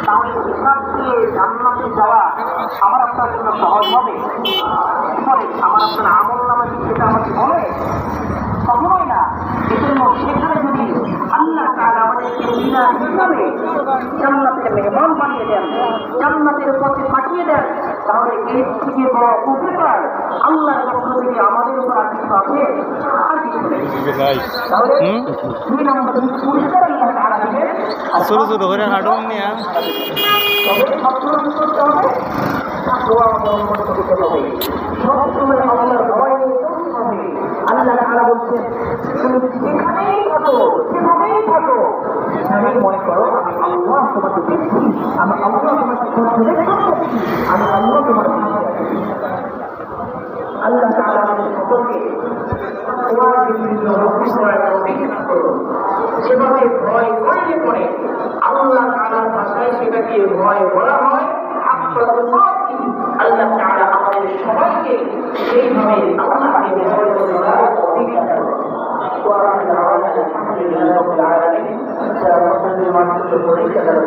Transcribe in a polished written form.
তাহলে হিসাব দিয়ে জান্নাতে যাওয়া আমার আপনার জন্য সহজ হবে। ফলে আমার আপনার আমল নামে যেটা আমাকে বলে কখনোই না। এজন্য সেখানে যদি আল্লাহ তাআলা আমাদেরকে বিনা হিসাবে জান্নাতের মেহমান বানিয়ে দেন, জান্নাতের পথে পাঠিয়ে দেন, তাহলে এর থেকে বড় উপকার আল্লাহর পক্ষ থেকে আমাদের উপর আর কিছু আছে? আর কিছু নেই। তাহলে 2 নম্বর পুরস্কার আল্লাহ তাআলা দিবেন। ছোট ছোট করে হাঁটুন নিয়ে তবে সবসময় করতে হবে, দোয়া করতে হবে, সবসময় আল্লাহর ভয় করতে হবে। আল্লাহ তাআলা বলছেন তুমি যেখানেই থাকো যেভাবেই থাকো সেখানেই মনে করো আমি আল্লাহ তোমাকে দেখছি, আমি আল্লাহ তোমাকে দেখছি, আমি আল্লাহ তোমার সাথে আছি। আল্লাহ তাআলা আমাদের সকলকে তোমার বিভিন্ন রক্ষা করার তৌফিক দান করুন। যেভাবে ভয় করলে পরে আল্লাহ তাআলার ভাষায় সেটাকে ভয় বলা হয়। আল্লাহ তাআলা আমাদের সবাইকে সেইভাবে আল্লাহকে ভয় করার তৌফিক দান করুন। আলহামদুলিল্লাহি রাব্বিল আলামিন। যারা মুসলিম মানুষের পরীক্ষা দেওয়ার